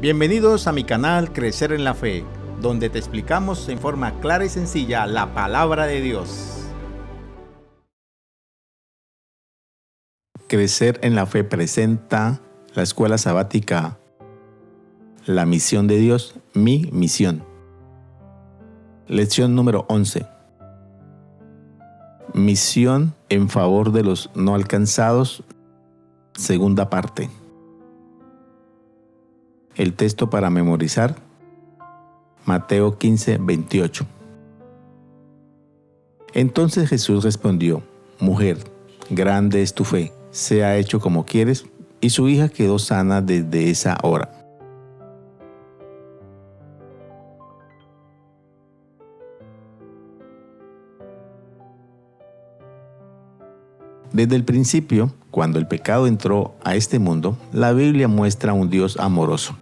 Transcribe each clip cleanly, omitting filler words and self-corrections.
Bienvenidos a mi canal Crecer en la Fe, donde te explicamos en forma clara y sencilla la palabra de Dios. Crecer en la Fe presenta la escuela sabática La misión de Dios, mi misión. Lección número 11. Misión en favor de los no alcanzados, segunda parte. El texto para memorizar, Mateo 15, 28. Entonces Jesús respondió: Mujer, grande es tu fe, sea hecho como quieres, y su hija quedó sana desde esa hora. Desde el principio, cuando el pecado entró a este mundo, la Biblia muestra un Dios amoroso.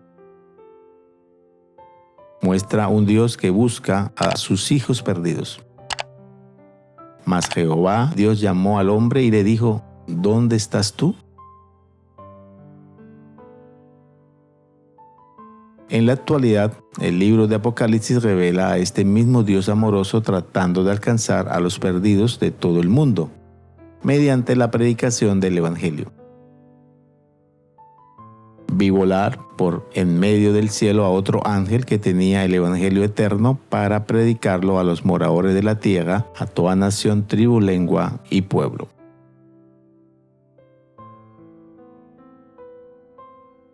Muestra un Dios que busca a sus hijos perdidos. Mas Jehová, Dios, llamó al hombre y le dijo: ¿Dónde estás tú? En la actualidad, el libro de Apocalipsis revela a este mismo Dios amoroso tratando de alcanzar a los perdidos de todo el mundo, mediante la predicación del Evangelio. Vi volar por en medio del cielo a otro ángel que tenía el Evangelio eterno para predicarlo a los moradores de la tierra, a toda nación, tribu, lengua y pueblo.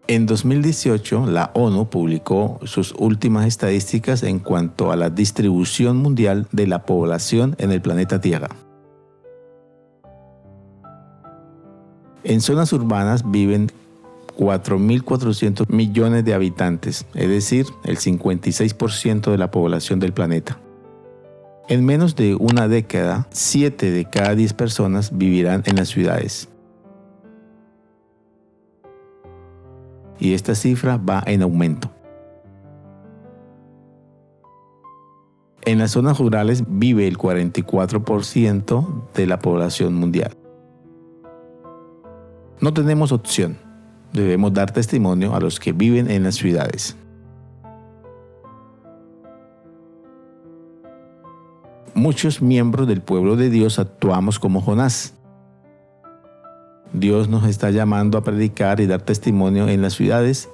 En 2018, la ONU publicó sus últimas estadísticas en cuanto a la distribución mundial de la población en el planeta Tierra. En zonas urbanas viven 4.400 millones de habitantes, es decir, el 56% de la población del planeta. En menos de una década, 7 de cada 10 personas vivirán en las ciudades. Y esta cifra va en aumento. En las zonas rurales vive el 44% de la población mundial. No tenemos opción. Debemos dar testimonio a los que viven en las ciudades. Muchos miembros del pueblo de Dios actuamos como Jonás. Dios nos está llamando a predicar y dar testimonio en las ciudades,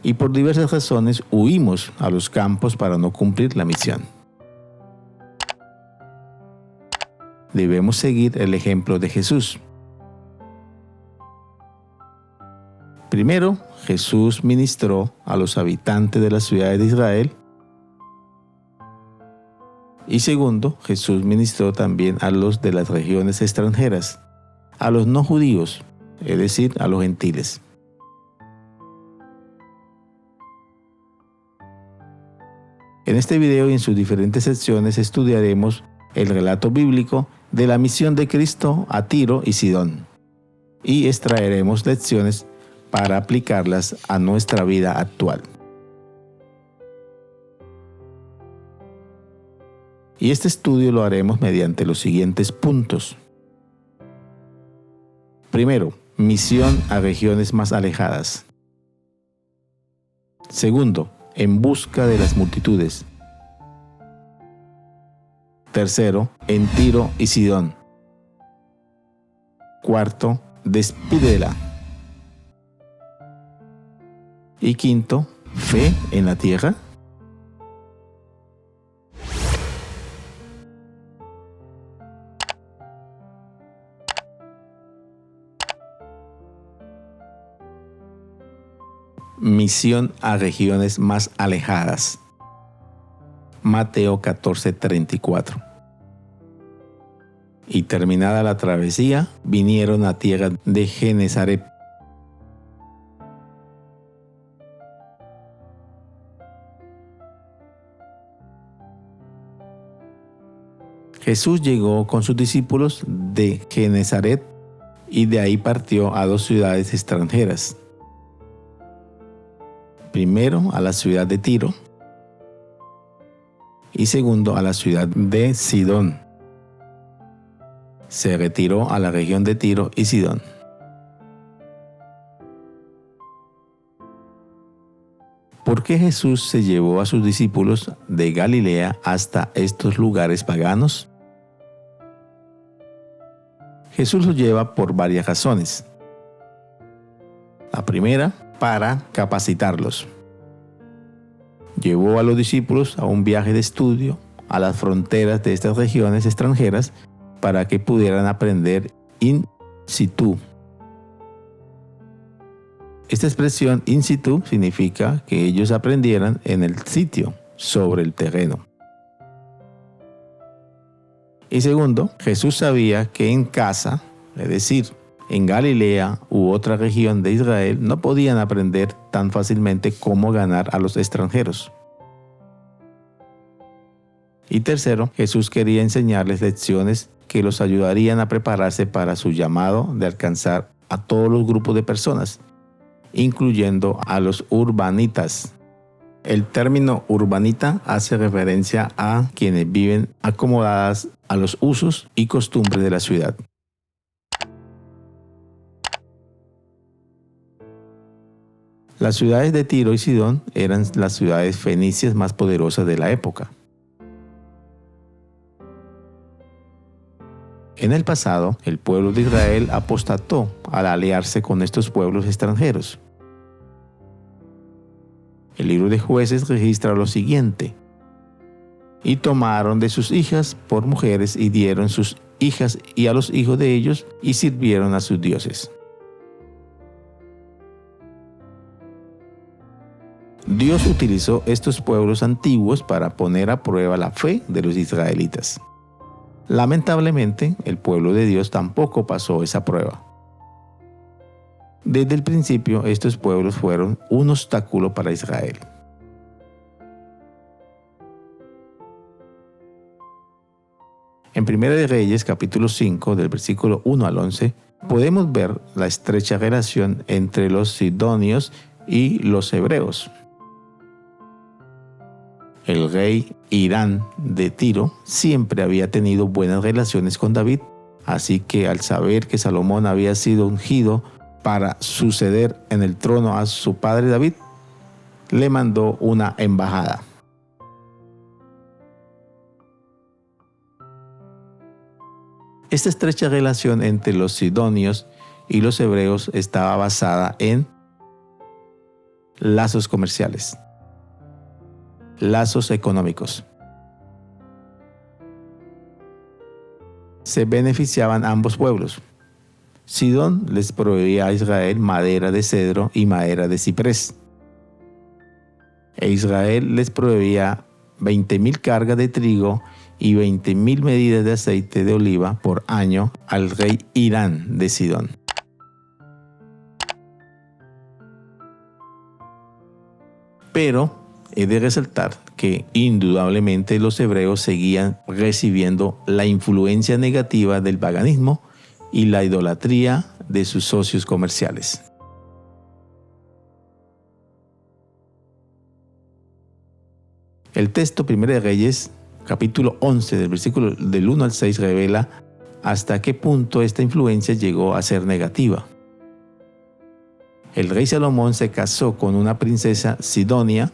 y por diversas razones huimos a los campos para no cumplir la misión. Debemos seguir el ejemplo de Jesús. Primero, Jesús ministró a los habitantes de las ciudades de Israel. Y segundo, Jesús ministró también a los de las regiones extranjeras, a los no judíos, es decir, a los gentiles. En este video y en sus diferentes secciones estudiaremos el relato bíblico de la misión de Cristo a Tiro y Sidón, y extraeremos lecciones para aplicarlas a nuestra vida actual. Y este estudio lo haremos mediante los siguientes puntos. Primero, misión a regiones más alejadas. Segundo, en busca de las multitudes. Tercero, en Tiro y Sidón. Cuarto, despídela. Y quinto, fe en la tierra. Misión a regiones más alejadas. Mateo 14:34. Y terminada la travesía, vinieron a tierra de Genesaret. Jesús llegó con sus discípulos de Genesaret y de ahí partió a 2 ciudades extranjeras. Primero a la ciudad de Tiro y segundo a la ciudad de Sidón. Se retiró a la región de Tiro y Sidón. ¿Por qué Jesús se llevó a sus discípulos de Galilea hasta estos lugares paganos? Jesús los lleva por varias razones. La primera, para capacitarlos. Llevó a los discípulos a un viaje de estudio a las fronteras de estas regiones extranjeras para que pudieran aprender in situ. Esta expresión in situ significa que ellos aprendieran en el sitio, sobre el terreno. Y segundo, Jesús sabía que en casa, es decir, en Galilea u otra región de Israel, no podían aprender tan fácilmente cómo ganar a los extranjeros. Y tercero, Jesús quería enseñarles lecciones que los ayudarían a prepararse para su llamado de alcanzar a todos los grupos de personas, incluyendo a los urbanitas. El término urbanita hace referencia a quienes viven acomodadas a los usos y costumbres de la ciudad. Las ciudades de Tiro y Sidón eran las ciudades fenicias más poderosas de la época. En el pasado, el pueblo de Israel apostató al aliarse con estos pueblos extranjeros. El libro de Jueces registra lo siguiente: y tomaron de sus hijas por mujeres y dieron sus hijas y a los hijos de ellos y sirvieron a sus dioses. Dios utilizó estos pueblos antiguos para poner a prueba la fe de los israelitas. Lamentablemente, el pueblo de Dios tampoco pasó esa prueba. Desde el principio, estos pueblos fueron un obstáculo para Israel. En 1 de Reyes, capítulo 5, del versículo 1 al 11, podemos ver la estrecha relación entre los sidonios y los hebreos. El rey Hirán de Tiro siempre había tenido buenas relaciones con David, así que al saber que Salomón había sido ungido para suceder en el trono a su padre David, le mandó una embajada. Esta estrecha relación entre los sidonios y los hebreos estaba basada en lazos comerciales, lazos económicos. Se beneficiaban ambos pueblos. Sidón les proveía a Israel madera de cedro y madera de ciprés. E Israel les proveía 20,000 cargas de trigo y 20,000 medidas de aceite de oliva por año al rey Hirán de Sidón. Pero he de resaltar que indudablemente los hebreos seguían recibiendo la influencia negativa del paganismo y la idolatría de sus socios comerciales. El texto 1 de Reyes, capítulo 11, del versículo del 1 al 6, revela hasta qué punto esta influencia llegó a ser negativa. El rey Salomón se casó con una princesa sidonia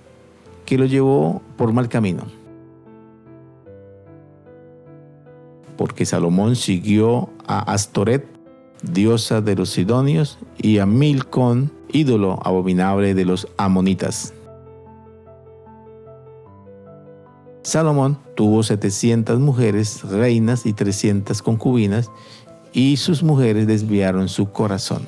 que lo llevó por mal camino, porque Salomón siguió a Astoret, diosa de los sidonios, y a Milcón, ídolo abominable de los amonitas. Salomón tuvo 700 mujeres reinas y 300 concubinas, y sus mujeres desviaron su corazón.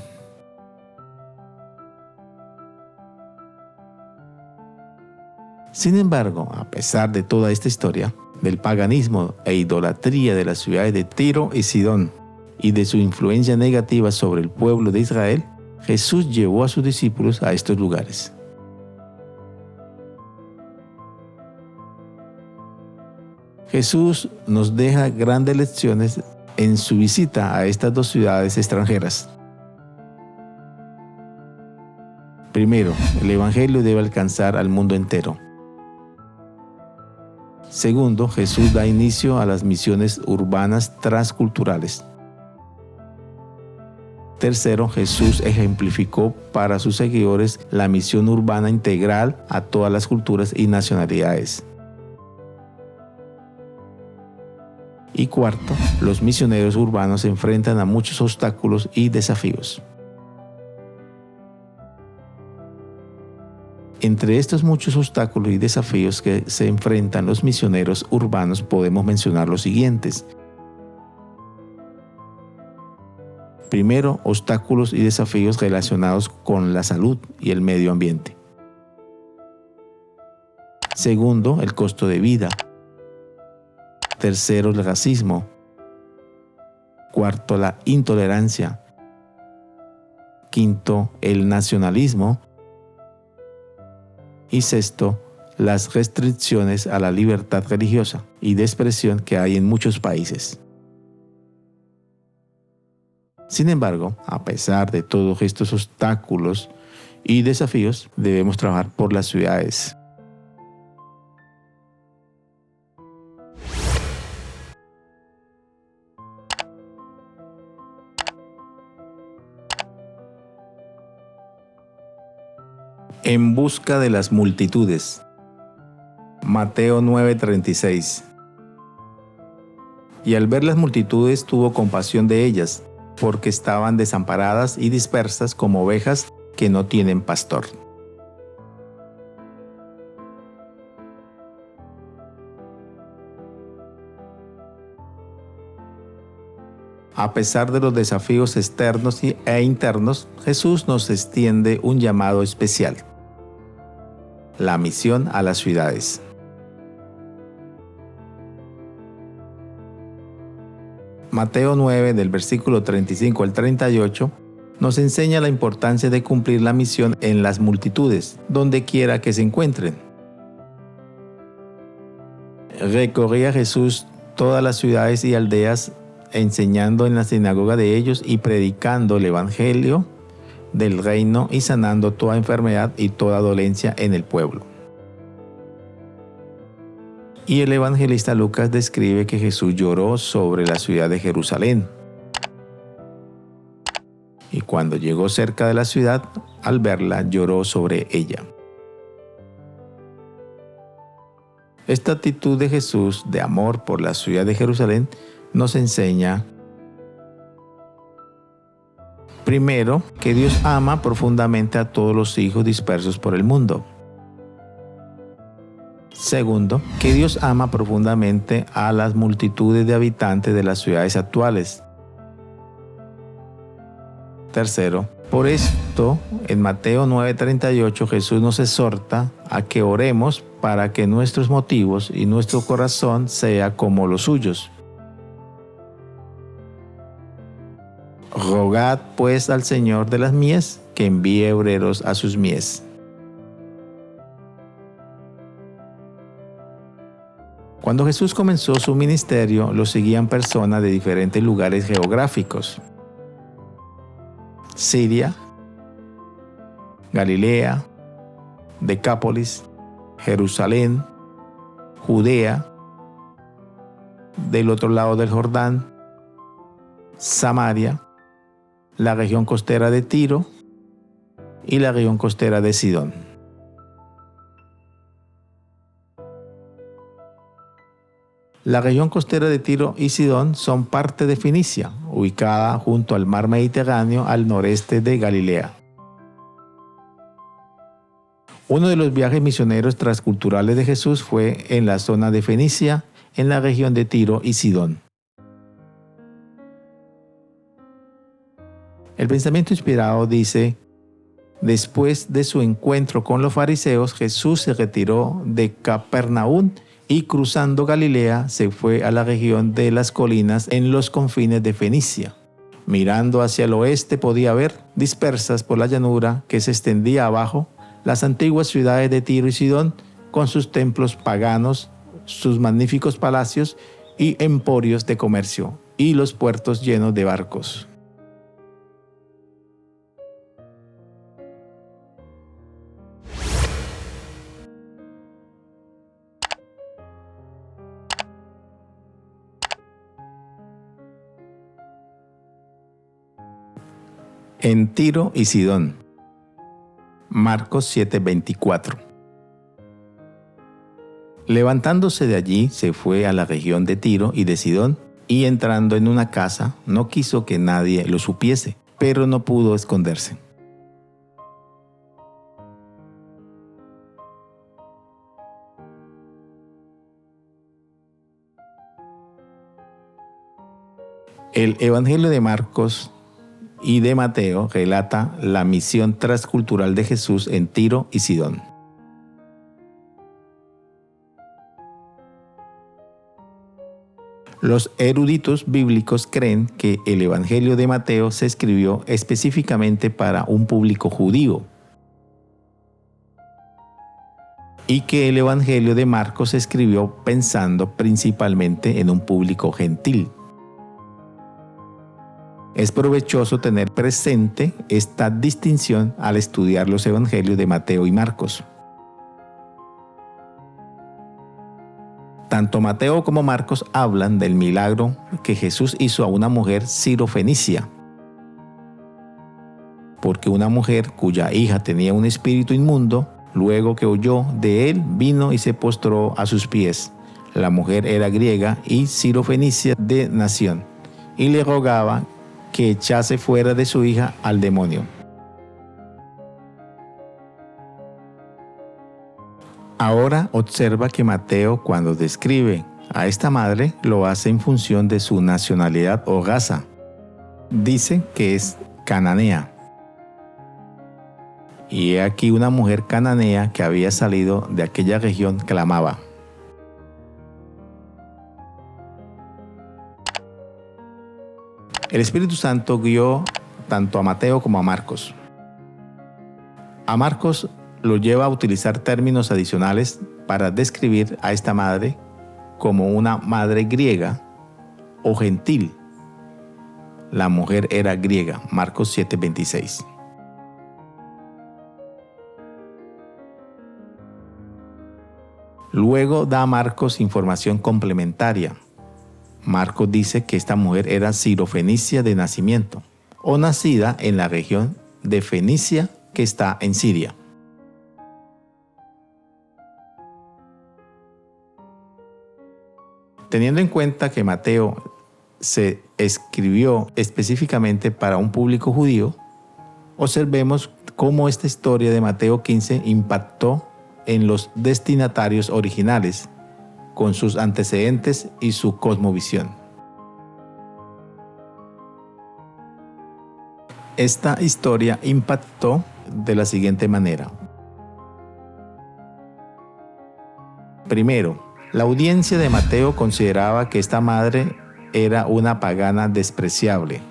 Sin embargo, a pesar de toda esta historia, del paganismo e idolatría de las ciudades de Tiro y Sidón y de su influencia negativa sobre el pueblo de Israel, Jesús llevó a sus discípulos a estos lugares. Jesús nos deja grandes lecciones en su visita a estas dos ciudades extranjeras. Primero, el Evangelio debe alcanzar al mundo entero. Segundo, Jesús da inicio a las misiones urbanas transculturales. Tercero, Jesús ejemplificó para sus seguidores la misión urbana integral a todas las culturas y nacionalidades. Y cuarto, los misioneros urbanos se enfrentan a muchos obstáculos y desafíos. Entre estos muchos obstáculos y desafíos que se enfrentan los misioneros urbanos podemos mencionar los siguientes. Primero, obstáculos y desafíos relacionados con la salud y el medio ambiente. Segundo, el costo de vida. Tercero, el racismo. Cuarto, la intolerancia. Quinto, el nacionalismo. Y sexto, las restricciones a la libertad religiosa y de expresión que hay en muchos países. Sin embargo, a pesar de todos estos obstáculos y desafíos, debemos trabajar por las ciudades. En busca de las multitudes. Mateo 9:36. Y al ver las multitudes tuvo compasión de ellas, porque estaban desamparadas y dispersas como ovejas que no tienen pastor. A pesar de los desafíos externos e internos, Jesús nos extiende un llamado especial: la misión a las ciudades. Mateo 9, del versículo 35 al 38, nos enseña la importancia de cumplir la misión en las multitudes, donde quiera que se encuentren. Recorría Jesús todas las ciudades y aldeas, enseñando en la sinagoga de ellos y predicando el evangelio del reino y sanando toda enfermedad y toda dolencia en el pueblo. Y el evangelista Lucas describe que Jesús lloró sobre la ciudad de Jerusalén. Y cuando llegó cerca de la ciudad, al verla, lloró sobre ella. Esta actitud de Jesús de amor por la ciudad de Jerusalén nos enseña, primero, que Dios ama profundamente a todos los hijos dispersos por el mundo. Segundo, que Dios ama profundamente a las multitudes de habitantes de las ciudades actuales. Tercero, por esto, en Mateo 9:38 Jesús nos exhorta a que oremos para que nuestros motivos y nuestro corazón sea como los suyos. Rogad pues al Señor de las mies que envíe obreros a sus mies. Cuando Jesús comenzó su ministerio, lo seguían personas de diferentes lugares geográficos: Siria, Galilea, Decápolis, Jerusalén, Judea, del otro lado del Jordán, Samaria, la región costera de Tiro y la región costera de Sidón. La región costera de Tiro y Sidón son parte de Fenicia, ubicada junto al mar Mediterráneo al noreste de Galilea. Uno de los viajes misioneros transculturales de Jesús fue en la zona de Fenicia, en la región de Tiro y Sidón. El pensamiento inspirado dice: después de su encuentro con los fariseos, Jesús se retiró de Capernaum y cruzando Galilea se fue a la región de las colinas en los confines de Fenicia. Mirando hacia el oeste podía ver, dispersas por la llanura que se extendía abajo, las antiguas ciudades de Tiro y Sidón con sus templos paganos, sus magníficos palacios y emporios de comercio, y los puertos llenos de barcos. En Tiro y Sidón. Marcos 7:24. Levantándose de allí, se fue a la región de Tiro y de Sidón, y entrando en una casa, no quiso que nadie lo supiese, pero no pudo esconderse. El Evangelio de Marcos y de Mateo relata la misión transcultural de Jesús en Tiro y Sidón. Los eruditos bíblicos creen que el Evangelio de Mateo se escribió específicamente para un público judío y que el Evangelio de Marcos se escribió pensando principalmente en un público gentil. Es provechoso tener presente esta distinción al estudiar los Evangelios de Mateo y Marcos. Tanto Mateo como Marcos hablan del milagro que Jesús hizo a una mujer sirofenicia, porque una mujer cuya hija tenía un espíritu inmundo, luego que oyó de él, vino y se postró a sus pies. La mujer era griega y sirofenicia de nación, y le rogaba que echase fuera de su hija al demonio. Ahora observa que Mateo, cuando describe a esta madre, lo hace en función de su nacionalidad o raza. Dice que es cananea. Y he aquí una mujer cananea que había salido de aquella región clamaba. El Espíritu Santo guió tanto a Mateo como a Marcos. A Marcos lo lleva a utilizar términos adicionales para describir a esta madre como una madre griega o gentil. La mujer era griega, Marcos 7:26. Luego da a Marcos información complementaria. Marcos dice que esta mujer era sirofenicia de nacimiento o nacida en la región de Fenicia que está en Siria. Teniendo en cuenta que Mateo se escribió específicamente para un público judío, observemos cómo esta historia de Mateo 15 impactó en los destinatarios originales, con sus antecedentes y su cosmovisión. Esta historia impactó de la siguiente manera. Primero, la audiencia de Mateo consideraba que esta madre era una pagana despreciable.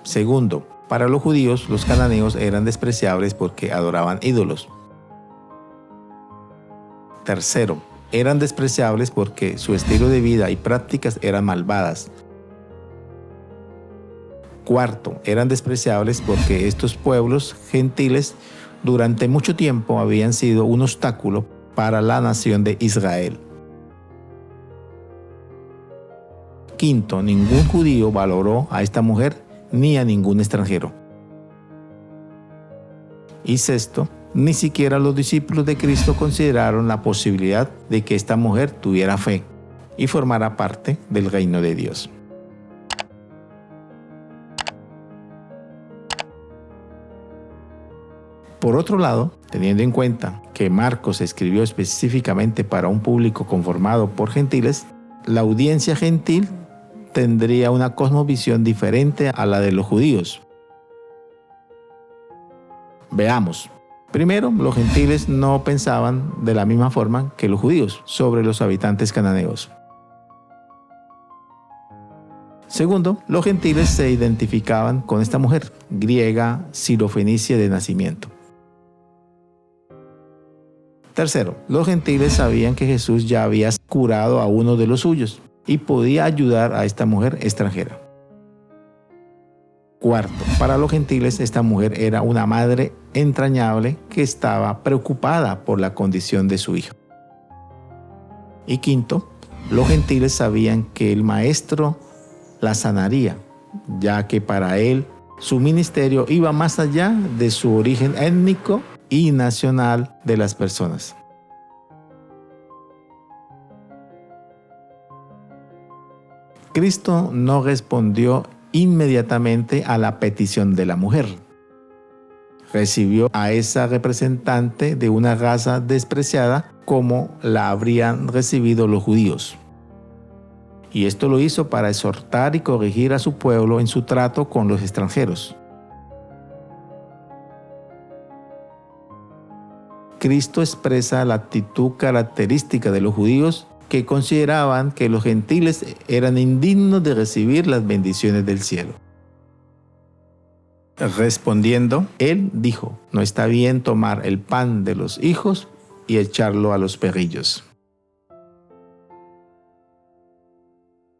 Segundo, para los judíos, los cananeos eran despreciables porque adoraban ídolos. Tercero, eran despreciables porque su estilo de vida y prácticas eran malvadas. Cuarto, eran despreciables porque estos pueblos gentiles durante mucho tiempo habían sido un obstáculo para la nación de Israel. Quinto, ningún judío valoró a esta mujer ni a ningún extranjero. Y sexto, ni siquiera los discípulos de Cristo consideraron la posibilidad de que esta mujer tuviera fe y formara parte del reino de Dios. Por otro lado, teniendo en cuenta que Marcos escribió específicamente para un público conformado por gentiles, la audiencia gentil tendría una cosmovisión diferente a la de los judíos. Veamos. Primero, los gentiles no pensaban de la misma forma que los judíos sobre los habitantes cananeos. Segundo, los gentiles se identificaban con esta mujer, griega, sirofenicia de nacimiento. Tercero, los gentiles sabían que Jesús ya había curado a uno de los suyos y podía ayudar a esta mujer extranjera. Cuarto, para los gentiles esta mujer era una madre entrañable que estaba preocupada por la condición de su hija. Y quinto, los gentiles sabían que el maestro la sanaría ya que para él su ministerio iba más allá de su origen étnico y nacional de las personas. Cristo no respondió inmediatamente a la petición de la mujer. Recibió a esa representante de una raza despreciada como la habrían recibido los judíos. Y esto lo hizo para exhortar y corregir a su pueblo en su trato con los extranjeros. Cristo expresa la actitud característica de los judíos que consideraban que los gentiles eran indignos de recibir las bendiciones del cielo. Respondiendo, él dijo: no está bien tomar el pan de los hijos y echarlo a los perrillos.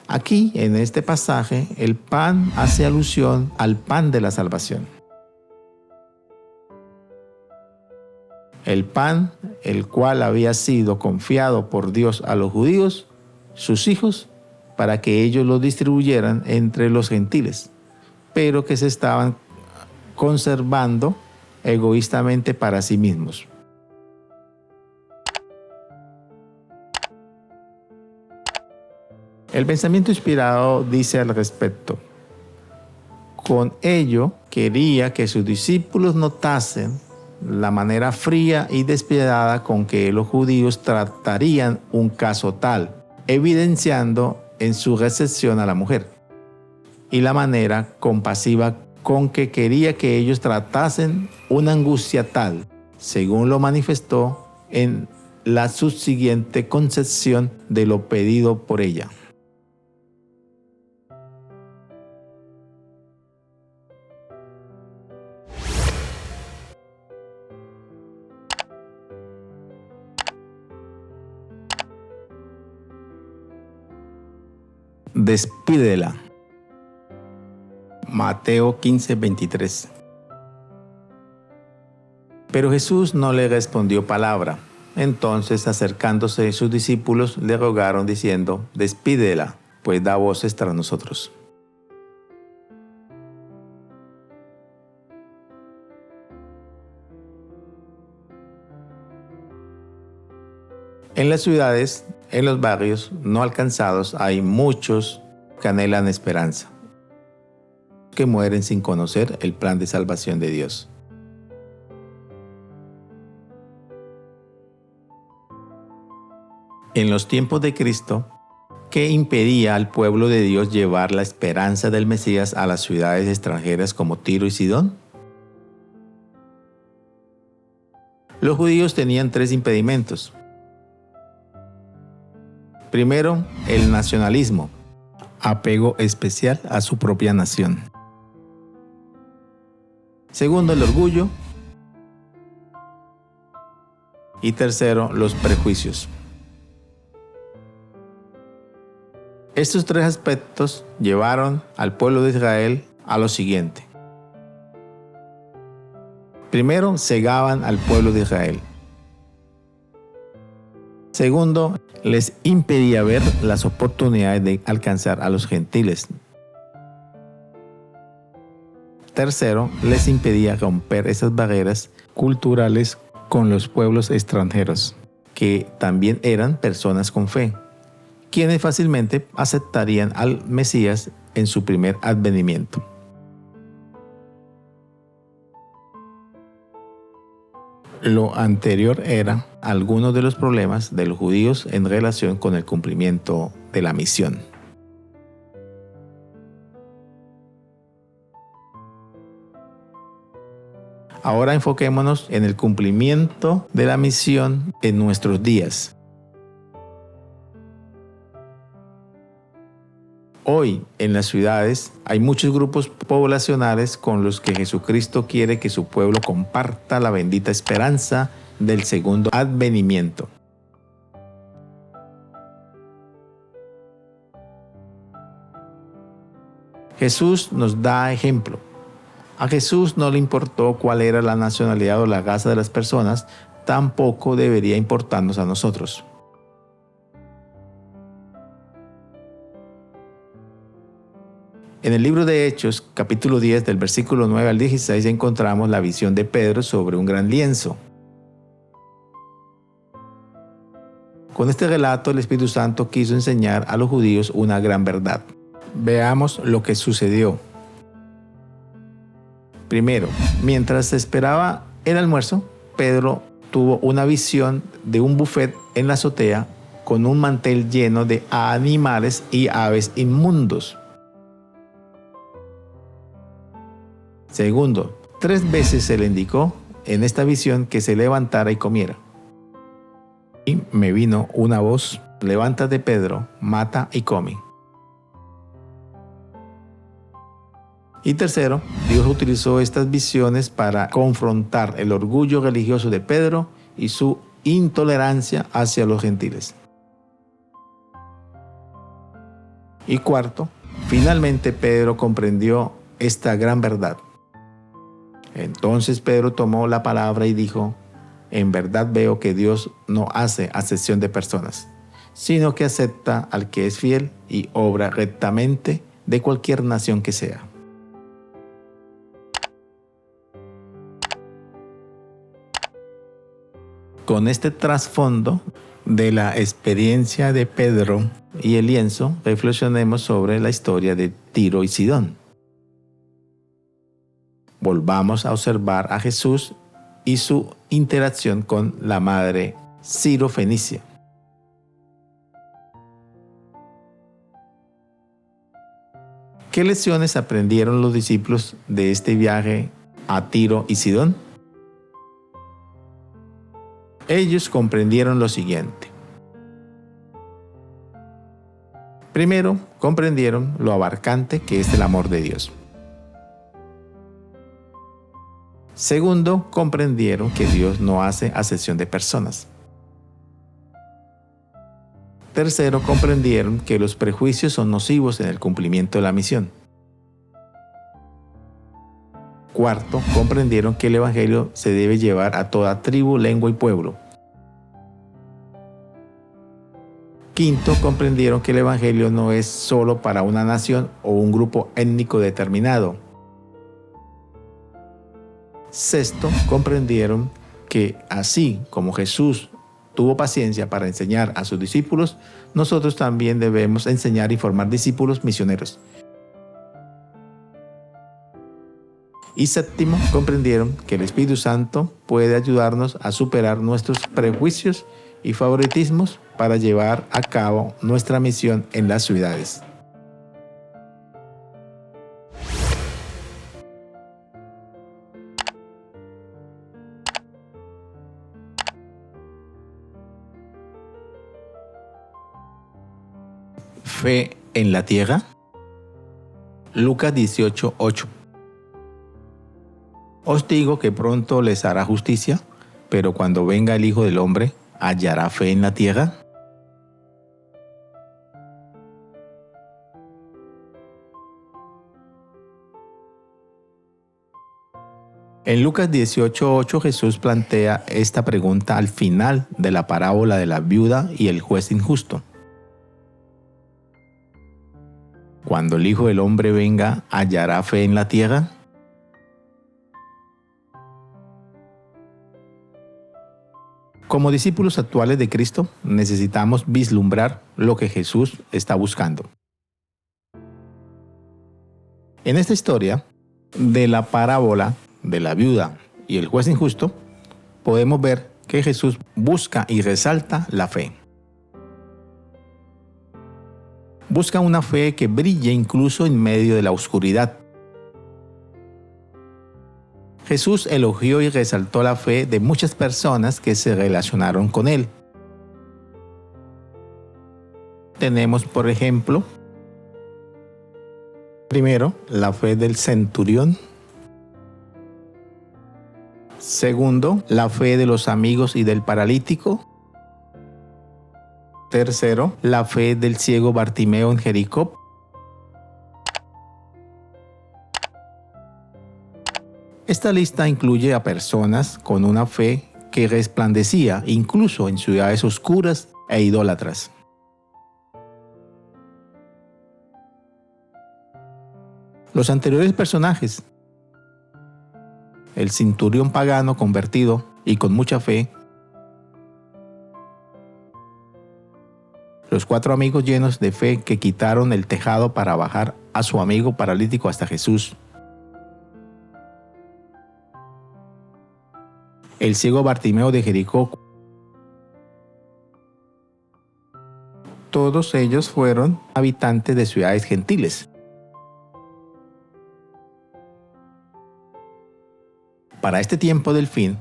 Aquí, en este pasaje, el pan hace alusión al pan de la salvación. El pan, el cual había sido confiado por Dios a los judíos, sus hijos, para que ellos lo distribuyeran entre los gentiles, pero que se estaban conservando egoístamente para sí mismos. El pensamiento inspirado dice al respecto: con ello quería que sus discípulos notasen la manera fría y despiadada con que los judíos tratarían un caso tal, evidenciando en su recepción a la mujer, y la manera compasiva con que quería que ellos tratasen una angustia tal, según lo manifestó en la subsiguiente concepción de lo pedido por ella. Despídela. Mateo 15:23. Pero Jesús no le respondió palabra. Entonces, acercándose sus discípulos, le rogaron diciendo: despídela, pues da voces tras nosotros. En las ciudades, en los barrios no alcanzados, hay muchos que anhelan esperanza, que mueren sin conocer el plan de salvación de Dios. En los tiempos de Cristo, ¿qué impedía al pueblo de Dios llevar la esperanza del Mesías a las ciudades extranjeras como Tiro y Sidón? Los judíos tenían 3 impedimentos. Primero, el nacionalismo, apego especial a su propia nación. Segundo, el orgullo. Y tercero, los prejuicios. Estos 3 aspectos llevaron al pueblo de Israel a lo siguiente. Primero, cegaban al pueblo de Israel. Segundo, les impedía ver las oportunidades de alcanzar a los gentiles. Tercero, les impedía romper esas barreras culturales con los pueblos extranjeros, que también eran personas con fe, quienes fácilmente aceptarían al Mesías en su primer advenimiento. Lo anterior eran algunos de los problemas de los judíos en relación con el cumplimiento de la misión. Ahora enfoquémonos en el cumplimiento de la misión en nuestros días. Hoy, en las ciudades, hay muchos grupos poblacionales con los que Jesucristo quiere que su pueblo comparta la bendita esperanza del segundo advenimiento. Jesús nos da ejemplo. A Jesús no le importó cuál era la nacionalidad o la raza de las personas, tampoco debería importarnos a nosotros. En el libro de Hechos, capítulo 10, del versículo 9 al 16, encontramos la visión de Pedro sobre un gran lienzo. Con este relato, el Espíritu Santo quiso enseñar a los judíos una gran verdad. Veamos lo que sucedió. Primero, mientras se esperaba el almuerzo, Pedro tuvo una visión de un buffet en la azotea con un mantel lleno de animales y aves inmundos. Segundo, 3 veces se le indicó en esta visión que se levantara y comiera. Y me vino una voz: levántate, Pedro, mata y come. Y tercero, Dios utilizó estas visiones para confrontar el orgullo religioso de Pedro y su intolerancia hacia los gentiles. Y cuarto, finalmente Pedro comprendió esta gran verdad. Entonces Pedro tomó la palabra y dijo: en verdad veo que Dios no hace acepción de personas, sino que acepta al que es fiel y obra rectamente de cualquier nación que sea. Con este trasfondo de la experiencia de Pedro y el lienzo, reflexionemos sobre la historia de Tiro y Sidón. Volvamos a observar a Jesús y su interacción con la madre Sirofenicia. ¿Qué lecciones aprendieron los discípulos de este viaje a Tiro y Sidón? Ellos comprendieron lo siguiente. Primero, comprendieron lo abarcante que es el amor de Dios. Segundo, comprendieron que Dios no hace acepción de personas. Tercero, comprendieron que los prejuicios son nocivos en el cumplimiento de la misión. Cuarto, comprendieron que el Evangelio se debe llevar a toda tribu, lengua y pueblo. Quinto, comprendieron que el Evangelio no es solo para una nación o un grupo étnico determinado. Sexto, comprendieron que así como Jesús tuvo paciencia para enseñar a sus discípulos, nosotros también debemos enseñar y formar discípulos misioneros. Y séptimo, comprendieron que el Espíritu Santo puede ayudarnos a superar nuestros prejuicios y favoritismos para llevar a cabo nuestra misión en las ciudades. Fe en la tierra. Lucas 18:8. Os digo que pronto les hará justicia, pero cuando venga el Hijo del Hombre, ¿hallará fe en la tierra? En Lucas 18:8 Jesús plantea esta pregunta al final de la parábola de la viuda y el juez injusto. Cuando el Hijo del Hombre venga, ¿hallará fe en la tierra? Como discípulos actuales de Cristo, necesitamos vislumbrar lo que Jesús está buscando. En esta historia de la parábola de la viuda y el juez injusto, podemos ver que Jesús busca y resalta la fe. Busca una fe que brille incluso en medio de la oscuridad. Jesús elogió y resaltó la fe de muchas personas que se relacionaron con Él. Tenemos, por ejemplo, primero, la fe del centurión. Segundo, la fe de los amigos y del paralítico. Tercero, la fe del ciego Bartimeo en Jericó. Esta lista incluye a personas con una fe que resplandecía incluso en ciudades oscuras e idólatras. Los anteriores personajes, el centurión pagano convertido y con mucha fe, los 4 amigos llenos de fe que quitaron el tejado para bajar a su amigo paralítico hasta Jesús, el ciego Bartimeo de Jericó, todos ellos fueron habitantes de ciudades gentiles. Para este tiempo del fin,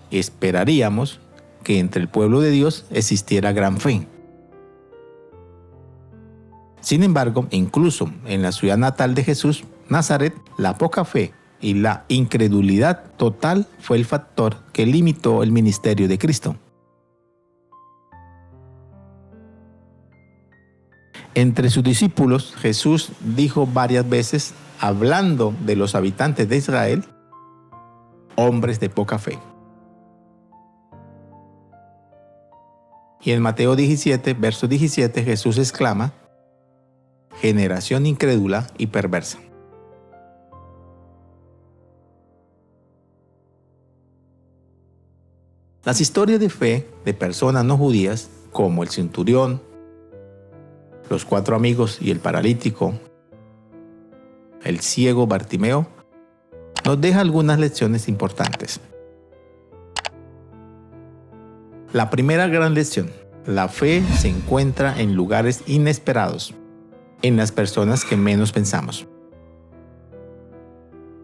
esperaríamos que entre el pueblo de Dios existiera gran fe. Sin embargo, incluso en la ciudad natal de Jesús, Nazaret, la poca fe y la incredulidad total fue el factor que limitó el ministerio de Cristo. Entre sus discípulos, Jesús dijo varias veces, hablando de los habitantes de Israel, hombres de poca fe. Y en Mateo 17, verso 17, Jesús exclama, generación incrédula y perversa. Las historias de fe de personas no judías, como el centurión, los 4 amigos y el paralítico, el ciego Bartimeo, nos deja algunas lecciones importantes. La primera gran lección: la fe se encuentra en lugares inesperados, en las personas que menos pensamos.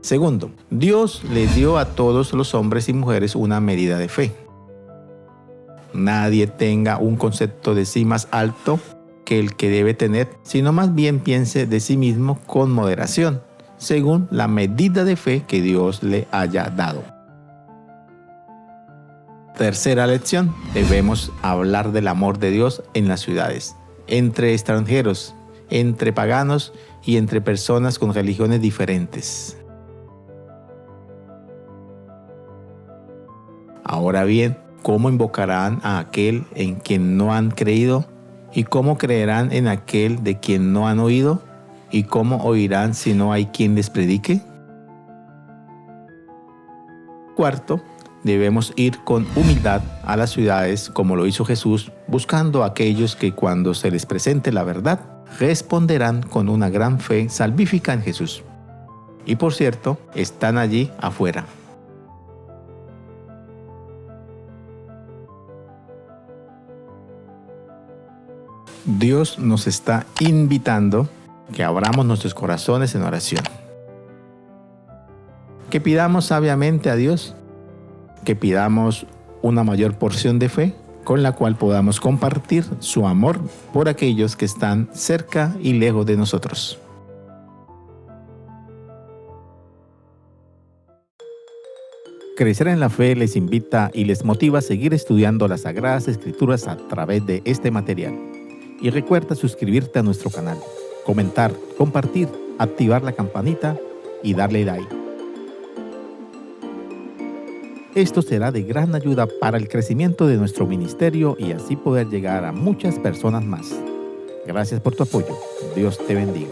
Segundo, Dios le dio a todos los hombres y mujeres una medida de fe. Nadie tenga un concepto de sí más alto que el que debe tener, sino más bien piense de sí mismo con moderación, según la medida de fe que Dios le haya dado. Tercera lección: debemos hablar del amor de Dios en las ciudades, entre extranjeros, entre paganos y entre personas con religiones diferentes. Ahora bien, ¿cómo invocarán a aquel en quien no han creído? ¿Y cómo creerán en aquel de quien no han oído? ¿Y cómo oirán si no hay quien les predique? Cuarto, debemos ir con humildad a las ciudades como lo hizo Jesús, buscando a aquellos que cuando se les presente la verdad, responderán con una gran fe salvífica en Jesús. Y por cierto, están allí afuera. Dios nos está invitando que abramos nuestros corazones en oración. Que pidamos sabiamente a Dios, que pidamos una mayor porción de fe con la cual podamos compartir su amor por aquellos que están cerca y lejos de nosotros. Crecer en la Fe les invita y les motiva a seguir estudiando las Sagradas Escrituras a través de este material. Y recuerda suscribirte a nuestro canal, comentar, compartir, activar la campanita y darle like. Esto será de gran ayuda para el crecimiento de nuestro ministerio y así poder llegar a muchas personas más. Gracias por tu apoyo. Dios te bendiga.